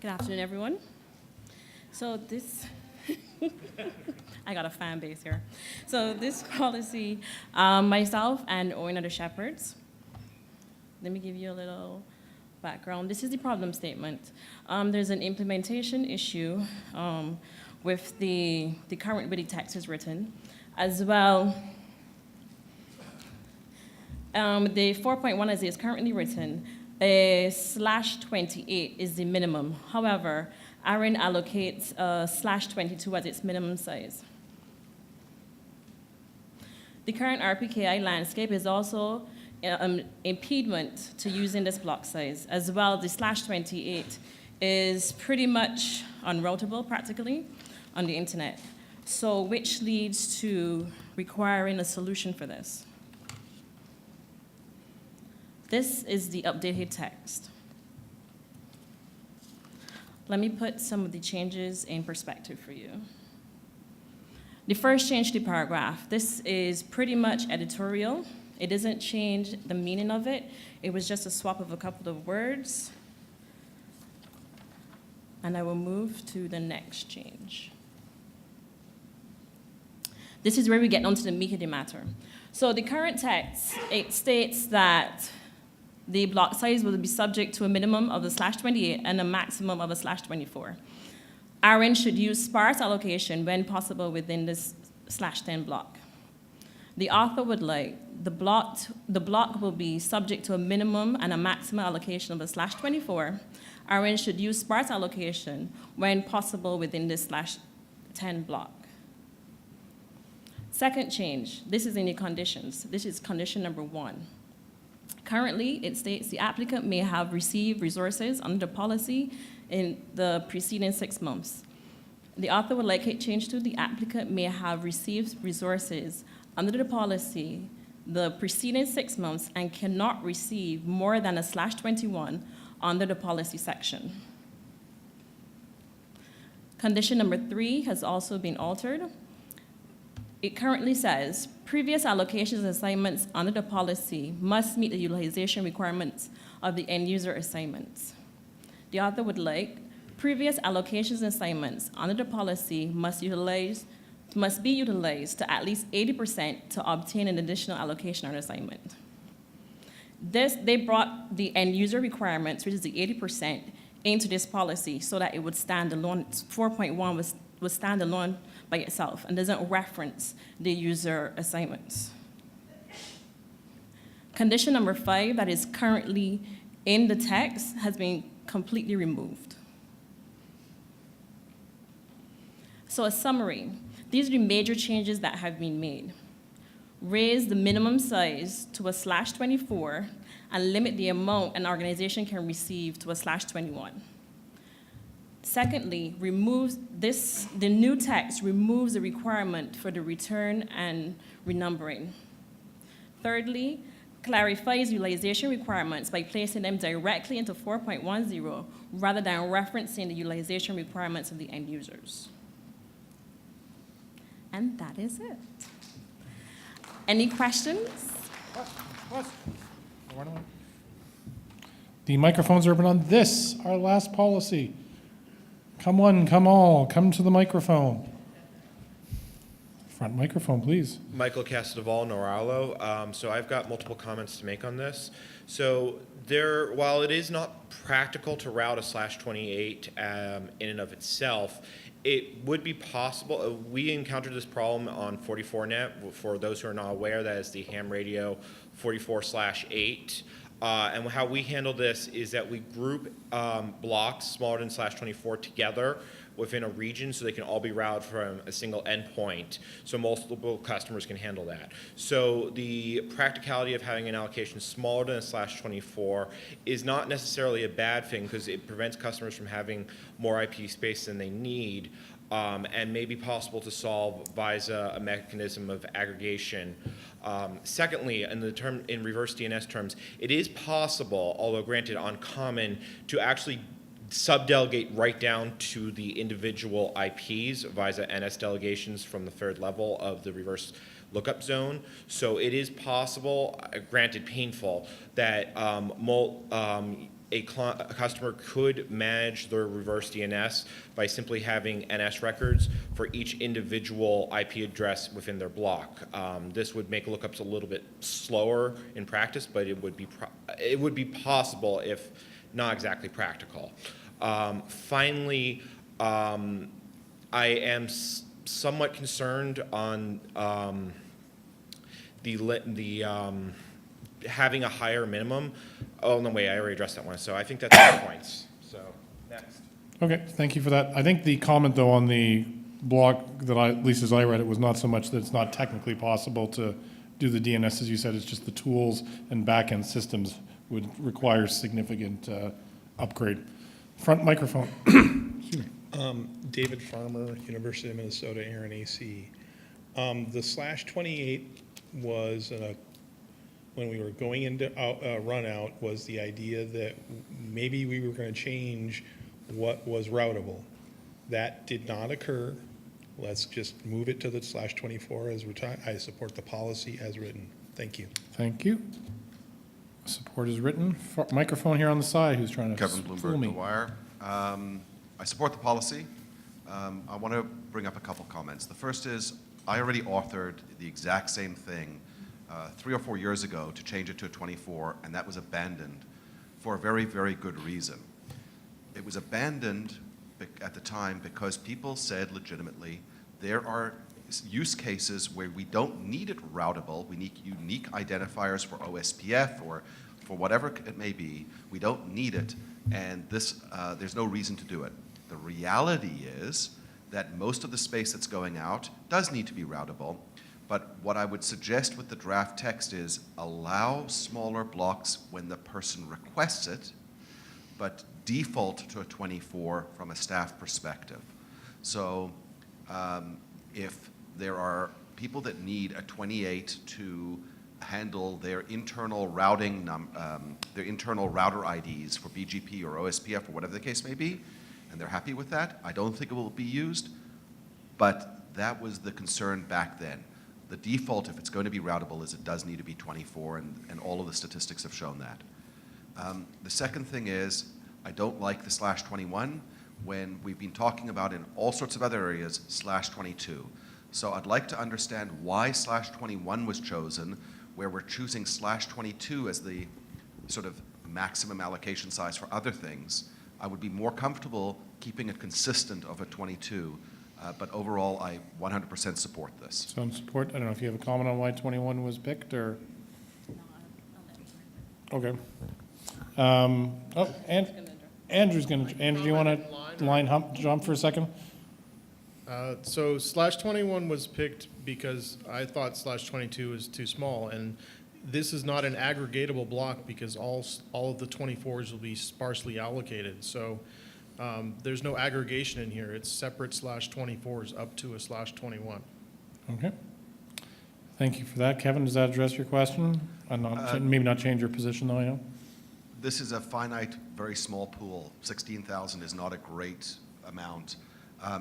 Good afternoon, everyone. So this, I got a fan base here. So this policy, myself and Owen are the shepherds. Let me give you a little background. This is the problem statement. There's an implementation issue with the current way the text is written, as well. The 4.1 as it is currently written, /28 is the minimum. However, ARIN allocates /22 as its minimum size. The current RPKI landscape is also impediment to using this block size. As well, the /28 is pretty much unroutable practically on the internet, so which leads to requiring a solution for this. This is the updated text. Let me put some of the changes in perspective for you. The first change to the paragraph. This is pretty much editorial. It doesn't change the meaning of it. It was just a swap of a couple of words. And I will move to the next change. This is where we get onto the meat of the matter. So the current text, it states that the block size will be subject to a minimum of a /28 and a maximum of a /24. ARIN should use sparse allocation when possible within this /10 block. The author would like the block will be subject to a minimum and a maximum allocation of a /24. ARIN should use sparse allocation when possible within this /10 block. Second change, this is in the conditions. This is condition number 1. Currently, it states the applicant may have received resources under the policy in the preceding 6 months. The author would like it changed to the applicant may have received resources under the policy the preceding 6 months and cannot receive more than a /21 under the policy section. Condition number 3 has also been altered. It currently says, previous allocations and assignments under the policy must meet the utilization requirements of the end user assignments. The author would like, previous allocations and assignments under the policy must be utilized to at least 80% to obtain an additional allocation or assignment. They brought the end user requirements, which is the 80%, into this policy so that it would stand alone. 4.1 would stand alone by itself and doesn't reference the user assignments. Condition number 5 that is currently in the text has been completely removed. So a summary, these are the major changes that have been made. Raise the minimum size to a /24 and limit the amount an organization can receive to a /21. Secondly, the new text removes the requirement for the return and renumbering. Thirdly, clarifies utilization requirements by placing them directly into 4.10 rather than referencing the utilization requirements of the end users. And that is it. Any questions? The microphones are open on this, our last policy. Come one, come all, come to the microphone. Front microphone, please. Michael Casadevall, Noralo. So I've got multiple comments to make on this. So while it is not practical to route a /28 in and of itself, it would be possible. We encountered this problem on 44net. For those who are not aware, that is the ham radio 44/8. And how we handle this is that we group blocks smaller than /24 together within a region so they can all be routed from a single endpoint, so multiple customers can handle that. So the practicality of having an allocation smaller than a /24 is not necessarily a bad thing because it prevents customers from having more IP space than they need, and may be possible to solve via a mechanism of aggregation. Secondly, in reverse DNS terms, it is possible, although granted uncommon, to actually subdelegate right down to the individual IPs via NS delegations from the 3rd level of the reverse lookup zone. So it is possible, granted painful, that a customer could manage their reverse DNS by simply having NS records for each individual IP address within their block. This would make lookups a little bit slower in practice, but it would be possible, if not exactly practical. Finally, I am somewhat concerned on having a higher minimum. Oh, no, wait, I already addressed that one. So I think that's all points. So next. Okay, thank you for that. I think the comment, though, on the block that at least as I read it, was not so much that it's not technically possible to do the DNS, as you said, it's just the tools and back-end systems would require significant upgrade. Front microphone. David Farmer, University of Minnesota, ARIN-AC. The /28 was, when we were going into run out, was the idea that maybe we were going to change what was routable. That did not occur. Let's just move it to the /24 as I support the policy as written. Thank you. Thank you. Support is written. Microphone here on the side. Who's trying to Kevin fool Bloomberg, me? The Wire. I support the policy. I want to bring up a couple comments. The first is, I already authored the exact same thing 3 or 4 years ago to change it to a 24, and that was abandoned for a very, very good reason. It was abandoned at the time because people said legitimately, there are use cases where we don't need it routable. We need unique identifiers for OSPF or for whatever it may be. We don't need it, and there's no reason to do it. The reality is that most of the space that's going out does need to be routable, but what I would suggest with the draft text is allow smaller blocks when the person requests it, but default to a 24 from a staff perspective. So if there are people that need a 28 to handle their internal routing, their internal router IDs for BGP or OSPF or whatever the case may be, and they're happy with that, I don't think it will be used, but that was the concern back then. The default, if it's going to be routable, is it does need to be 24, and all of the statistics have shown that. The second thing is, I don't like the /21 when we've been talking about in all sorts of other areas /22. So I'd like to understand why /21 was chosen, where we're choosing /22 as the sort of maximum allocation size for other things. I would be more comfortable keeping it consistent of a 22, but overall, I 100% support this. So in support, I don't know if you have a comment on why 21 was picked, or? Okay. Andrew's going to, Andrew, do you want to jump for a second? So /21 was picked because I thought /22 is too small, and this is not an aggregatable block because all of the 24s will be sparsely allocated. So there's no aggregation in here. It's separate /24s up to a /21. Okay. Thank you for that. Kevin, does that address your question? Maybe not change your position, though, yeah? This is a finite, very small pool. 16,000 is not a great amount.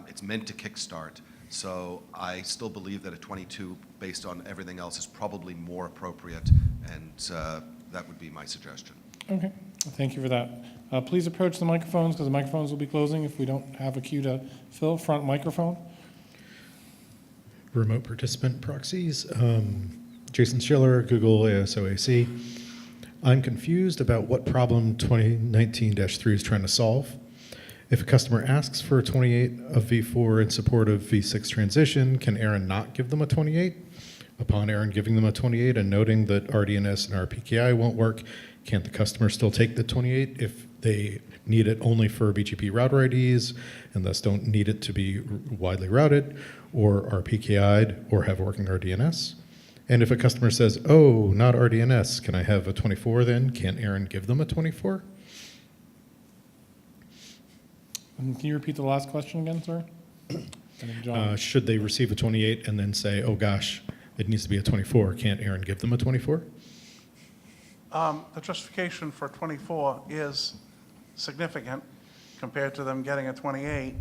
It's meant to kickstart. So I still believe that a 22, based on everything else, is probably more appropriate, and that would be my suggestion. Okay, thank you for that. Please approach the microphones, because the microphones will be closing if we don't have a queue to fill. Front microphone. Remote participant proxies. Jason Schiller, Google ASOAC. I'm confused about what problem 2019-3 is trying to solve. If a customer asks for a 28 of v4 in support of v6 transition, can ARIN not give them a 28? Upon ARIN giving them a 28 and noting that RDNS and RPKI won't work, can't the customer still take the 28 if they need it only for BGP router IDs and thus don't need it to be widely routed or RPKI'd or have working RDNS? And if a customer says, oh, not RDNS, can I have a 24 then? Can't ARIN give them a 24? And can you repeat the last question again, sir? John. Should they receive a 28 and then say, oh gosh, it needs to be a 24, can't ARIN give them a 24? The justification for 24 is significant compared to them getting a 28.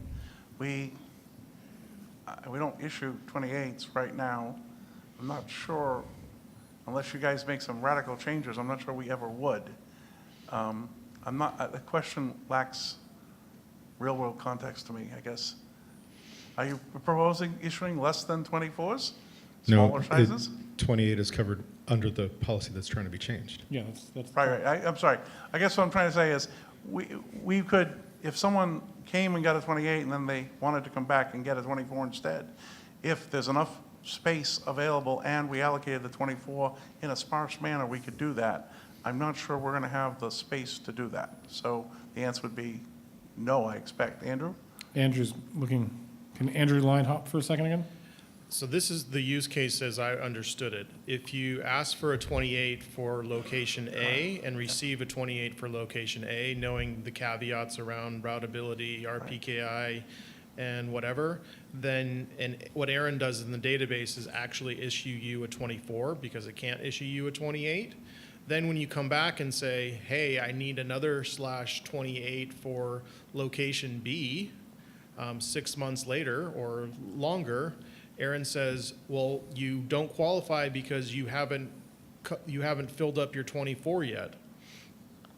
We don't issue 28s right now. I'm not sure, unless you guys make some radical changes, I'm not sure we ever would. I'm not, the question lacks real-world context to me, I guess. Are you proposing issuing less than 24s? Smaller sizes? 28 is covered under the policy that's trying to be changed. Yeah, that's. Right. I'm sorry. I guess what I'm trying to say is, we could, if someone came and got a 28 and then they wanted to come back and get a 24 instead, if there's enough space available and we allocated the 24 in a sparse manner, we could do that. I'm not sure we're going to have the space to do that. So the answer would be no, I expect. Andrew? Andrew's looking, can Andrew line hop for a second again? So this is the use case as I understood it. If you ask for a 28 for location A and receive a 28 for location A, knowing the caveats around routability, RPKI, and whatever, then, and what ARIN does in the database is actually issue you a 24 because it can't issue you a 28. Then when you come back and say, hey, I need another /28 for location B, 6 months later or longer, ARIN says, well, you don't qualify because you haven't filled up your 24 yet.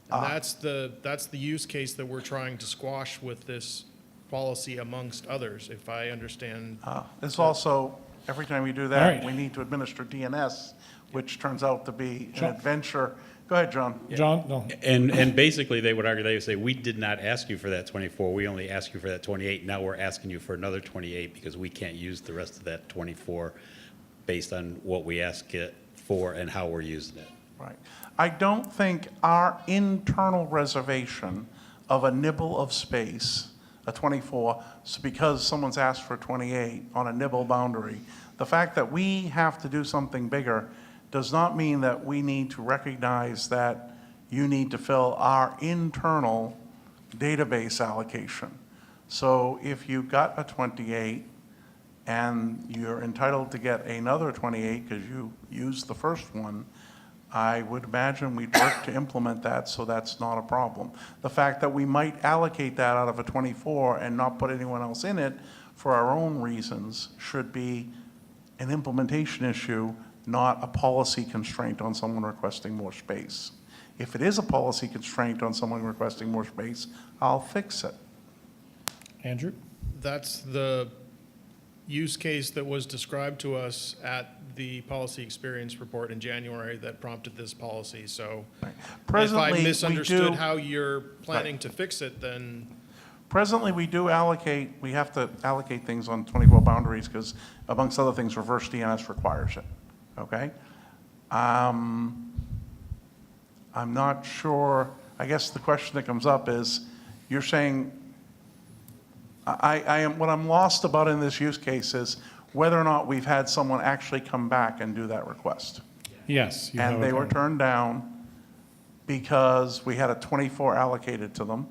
And that's the use case that we're trying to squash with this policy amongst others, if I understand. It's also, every time you do All that, right. we need to administer DNS, which turns out to be an Sure. adventure. Go ahead, John. John, no. And basically, they would argue, they would say, we did not ask you for that 24, we only asked you for that 28, now we're asking you for another 28 because we can't use the rest of that 24 based on what we ask it for and how we're using it. Right. I don't think our internal reservation of a nibble of space, a 24, because someone's asked for 28 on a nibble boundary, the fact that we have to do something bigger does not mean that we need to recognize that you need to fill our internal database allocation. So if you got a 28 and you're entitled to get another 28 because you used the first one, I would imagine we'd work to implement that so that's not a problem. The fact that we might allocate that out of a 24 and not put anyone else in it for our own reasons should be an implementation issue, not a policy constraint on someone requesting more space. If it is a policy constraint on someone requesting more space, I'll fix it. Andrew? That's the use case that was described to us at the policy experience report in January that prompted this policy. So if Presently, I we misunderstood do- how you're planning to fix it, then Presently, we do allocate, we have to allocate things on 24 boundaries because amongst other things, reverse DNS requires it, okay? I'm not sure, I guess the question that comes up is, you're saying, what I'm lost about in this use case is whether or not we've had someone actually come back and do that request. Yes. you have And a they were comment. turned down because we had a 24 allocated to them,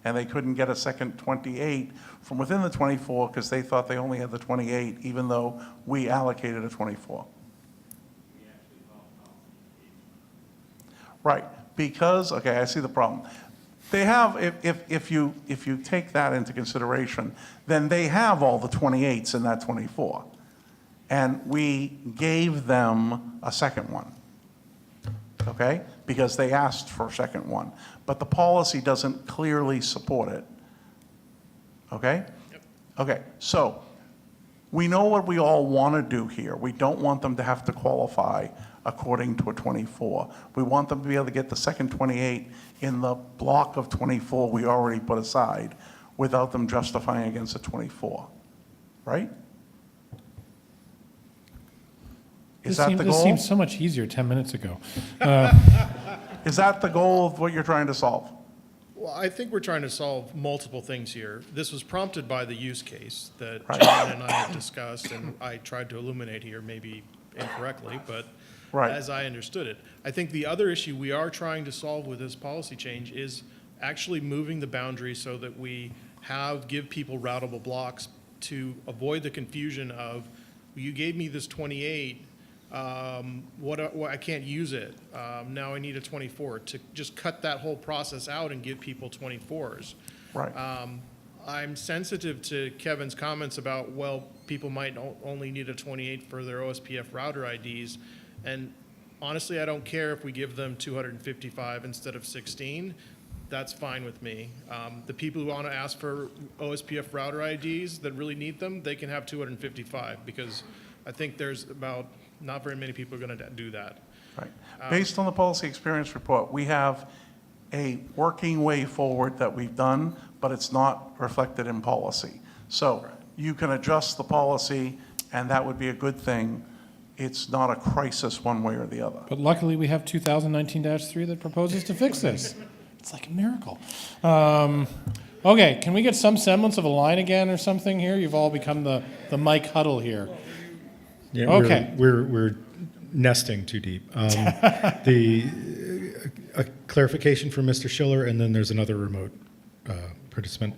and they couldn't get a second 28 from within the 24 because they thought they only had the 28, even though we allocated a 24. Right, because, okay, I see the problem. They have, if you take that into consideration, then they have all the 28s in that 24. And we gave them a second one, okay? Because they asked for a second one. But the policy doesn't clearly support it, okay? Yep. Okay, so we know what we all want to do here. We don't want them to have to qualify according to a 24. We want them to be able to get the second 28 in the block of 24 we already put aside without them justifying against a 24, right? Is that the This goal? seems so much easier 10 minutes ago. Is that the goal of what you're trying to solve? well, I think we're trying to solve multiple things here. This was prompted by the use case that Right. John and I have discussed, and I tried to illuminate here, maybe incorrectly, but Right. as I understood it. I think the other issue we are trying to solve with this policy change is actually moving the boundary so that we give people routable blocks to avoid the confusion of, you gave me this 28, I can't use it. Now I need a 24, to just cut that whole process out and give people 24s. Right. I'm sensitive to Kevin's comments about, well, people might only need a 28 for their OSPF router IDs. And honestly, I don't care if we give them 255 instead of 16. that's fine with me. The people who want to ask for OSPF router IDs that really need them, they can have 255, because I think there's about, not very many people are going to do that. Right. Based on the policy experience report, we have a working way forward that we've done, but it's not reflected in policy. So you can adjust the policy, and that would be a good thing. It's not a crisis one way or the other. But luckily, we have 2019-3 that proposes to fix this. It's like a miracle. Okay, can we get some semblance of a line again or something here? You've all become the Mike Huddle here. Yeah, Okay. We're nesting too deep. A clarification from Mr. Schiller, and then there's another remote participant.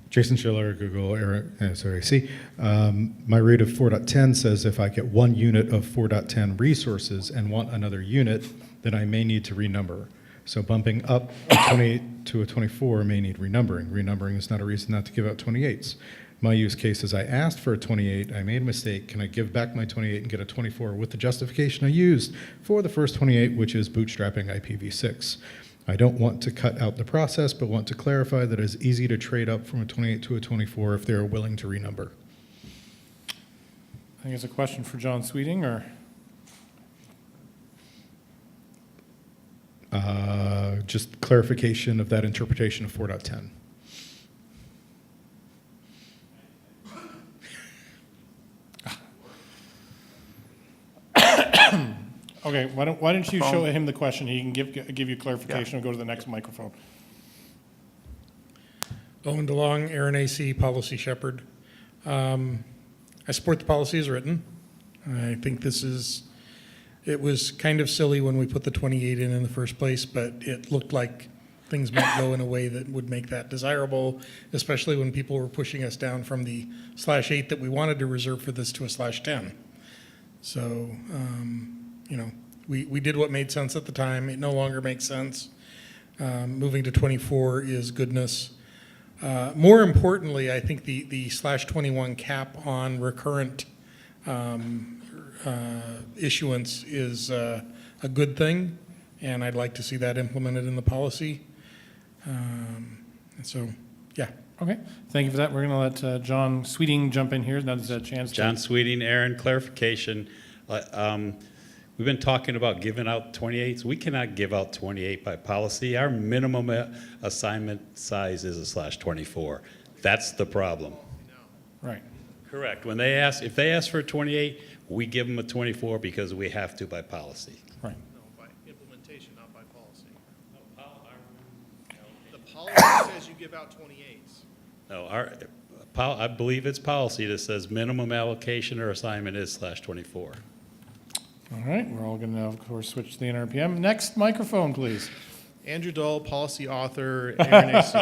Jason Schiller, Google, ARIN-2019-3. My rate of 4.10 says if I get one unit of 4.10 resources and want another unit, then I may need to renumber. So bumping up a 28 to a 24 may need renumbering. Renumbering is not a reason not to give out 28s. My use case is I asked for a 28, I made a mistake, can I give back my 28 and get a 24 with the justification I used for the first 28, which is bootstrapping IPv6. I don't want to cut out the process, but want to clarify that it is easy to trade up from a 28 to a 24 if they're willing to renumber. I think it's a question for John Sweeting, or? Just clarification of that interpretation of 4.10. Okay, why don't you show him the question? He can give you clarification and go to the next microphone. Owen DeLong, ARIN-AC Policy Shepherd. I support the policy as written. I think it was kind of silly when we put the 28 in the first place, but it looked like things might go in a way that would make that desirable, especially when people were pushing us down from the /8 that we wanted to reserve for this to a /10. So, we did what made sense at the time. It no longer makes sense. Moving to 24 is goodness. More importantly, I think the /21 cap on recurrent issuance is a good thing, and I'd like to see that implemented in the policy. And so, yeah. Okay, thank you for that. We're going to let John Sweeting jump in here. Now there's a chance to. John Sweeting, Aaron, clarification. We've been talking about giving out 28s. We cannot give out 28 by policy. Our minimum assignment size is a /24. That's the problem. Right. Correct. If they ask for a 28, we give them a 24 because we have to by policy. Right. No, by implementation, not by policy. The policy says you give out 28s. No, I believe it's policy that says minimum allocation or assignment is /24. All right, we're all going to, of course, switch to the NRPM. Next microphone, please. Andrew Dull, policy author, ARIN-AC.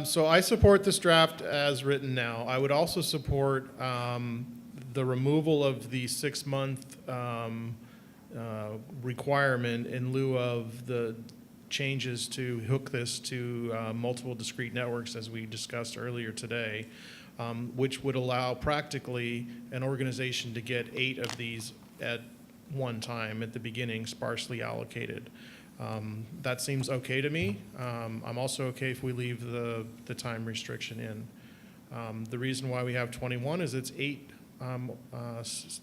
So I support this draft as written now. I would also support the removal of the 6-month requirement in lieu of the changes to hook this to multiple discrete networks, as we discussed earlier today, which would allow practically an organization to get 8 of these at one time at the beginning, sparsely allocated. That seems okay to me. I'm also okay if we leave the time restriction in. The reason why we have 21 is it's 8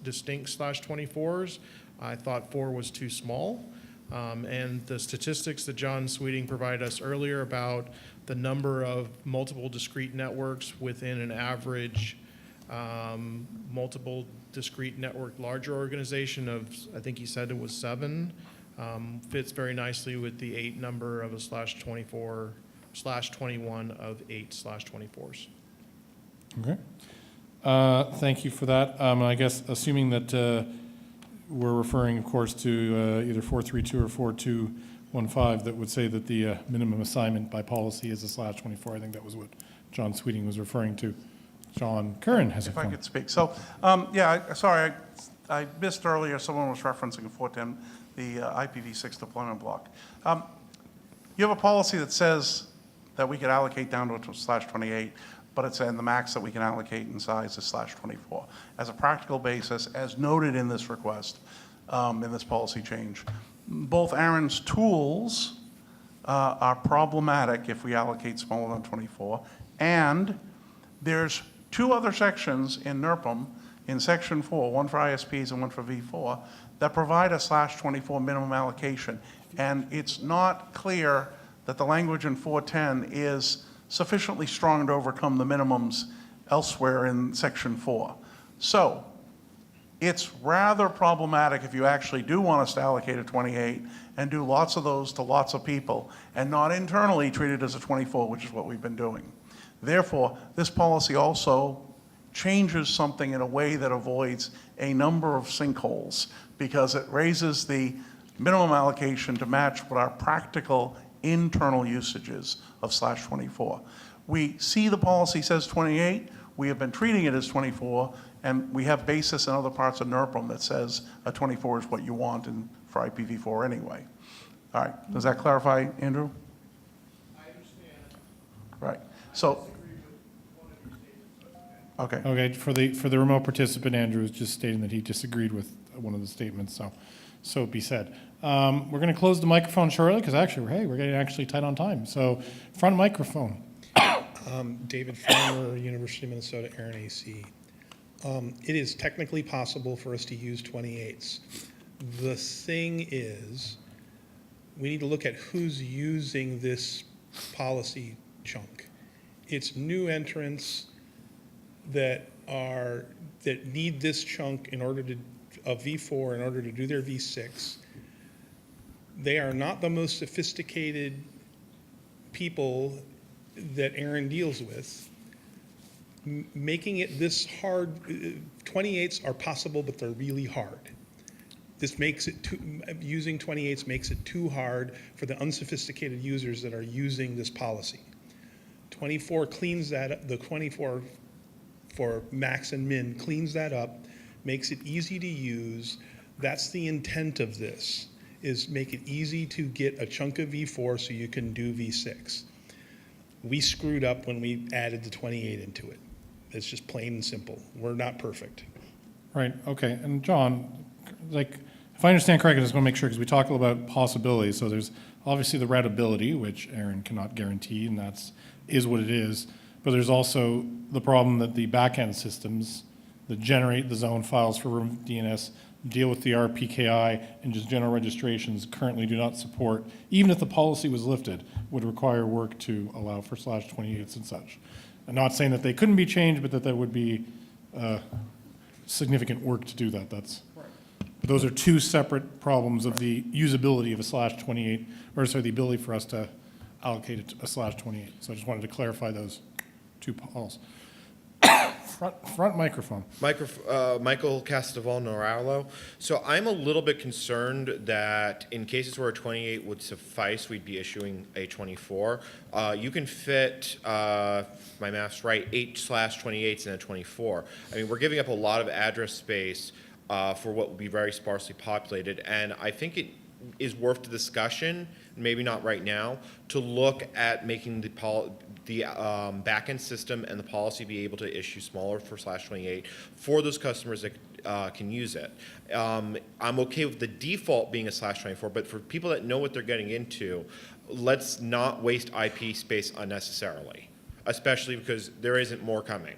distinct /24s. I thought 4 was too small. And the statistics that John Sweeting provided us earlier about the number of multiple discrete networks within an average multiple discrete network larger organization of, I think he said it was 7, fits very nicely with the 8 number of a /24 /21 of 8 /24s. Okay. Thank you for that. I guess assuming that we're referring, of course, to either 432 or 4215 that would say that the minimum assignment by policy is a /24. I think that was what John Sweeting was referring to. John Curran has a If I comment. could speak. So, sorry, I missed earlier, someone was referencing 410, the IPv6 deployment block. You have a policy that says that we could allocate down to a /28, but it's in the max that we can allocate in size is /24. As a practical basis, as noted in this request, in this policy change, both ARIN's tools are problematic if we allocate smaller than 24, and there's two other sections in NERPM, in Section 4, one for ISPs and one for V4, that provide a /24 minimum allocation. And it's not clear that the language in 410 is sufficiently strong to overcome the minimums elsewhere in Section 4. So it's rather problematic if you actually do want us to allocate a 28 and do lots of those to lots of people and not internally treat it as a 24, which is what we've been doing. Therefore, this policy also changes something in a way that avoids a number of sinkholes because it raises the minimum allocation to match what our practical internal usage is of /24. We see the policy says 28, we have been treating it as 24, and we have basis in other parts of NERPM that says a 24 is what you want for IPv4 anyway. All right, does that clarify, Andrew? I understand. Right, so. Okay. Okay, for the remote participant, Andrew was just stating that he disagreed with one of the statements, so it be said. We're going to close the microphone shortly because actually, hey, we're getting actually tight on time. So, front microphone. David Farmer, University of Minnesota, ARIN-AC. It is technically possible for us to use 28s. The thing is, we need to look at who's using this policy chunk. It's new entrants that need this chunk in order to of V4 in order to do their V6. They are not the most sophisticated people that ARIN deals with. Making it this hard, 28s are possible, but they're really hard. This makes it using 28s makes it too hard for the unsophisticated users that are using this policy. 24 cleans that up, the 24 for max and min cleans that up, makes it easy to use. That's the intent of this, is make it easy to get a chunk of V4 so you can do V6. We screwed up when we added the 28 into it. It's just plain and simple. We're not perfect. Right, okay, and John, like, if I understand correctly, I just want to make sure, because we talk about possibilities, so there's obviously the readability, which ARIN cannot guarantee, and is what it is, but there's also the problem that the backend systems that generate the zone files for DNS, deal with the RPKI, and just general registrations currently do not support, even if the policy was lifted, would require work to allow for /28s and such. I'm not saying that they couldn't be changed, but that there would be significant work to do that. But those are two separate problems of the usability of a /28, or sorry, the ability for us to allocate it a /28. So I just wanted to clarify those two polls. Front microphone. Michael Casteval-Noralo. So I'm a little bit concerned that in cases where a 28 would suffice, we'd be issuing a 24. You can fit, if my math's right, 8 /28s in a 24. I mean, we're giving up a lot of address space for what would be very sparsely populated, and I think it is worth the discussion, maybe not right now, to look at making the backend system and the policy be able to issue smaller for /28 for those customers that can use it. I'm okay with the default being a /24, but for people that know what they're getting into, let's not waste IP space unnecessarily, especially because there isn't more coming.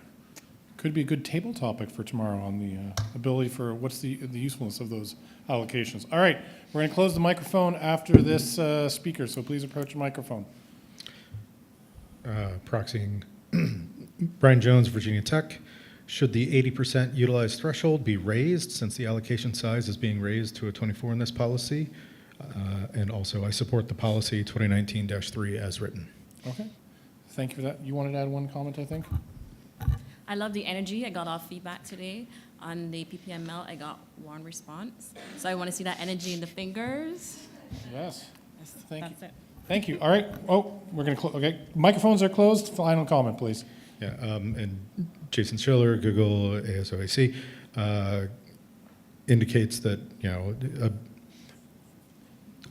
Could be a good table topic for tomorrow on the ability for what's the usefulness of those allocations. All right, we're going to close the microphone after this speaker, so please approach the microphone. Proxying Brian Jones, Virginia Tech. Should the 80% utilized threshold be raised since the allocation size is being raised to a 24 in this policy? And also, I support the policy 2019-3 as written. Okay, thank you for that. You wanted to add one comment, I think? I love the energy. I got off feedback today on the PPML. I got one response. So I want to see that energy in the fingers. Yes, thank you. That's it. Thank you. All right. Oh, we're going to close. Okay, microphones are closed. Final comment, please. Yeah, and Jason Schiller, Google ASOAC, indicates that,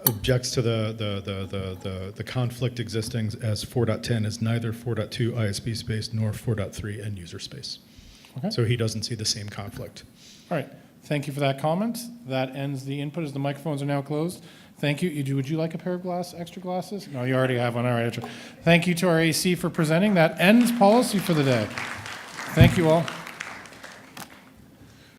objects to the conflict existing as 4.10 is neither 4.2 ISP space nor 4.3 end user space. Okay. So he doesn't see the same conflict. All right. Thank you for that comment. That ends the input as the microphones are now closed. Thank you. Would you like a pair of extra glasses? No, you already have one. All right. Thank you to our AC for presenting. That ends policy for the day. Thank you all.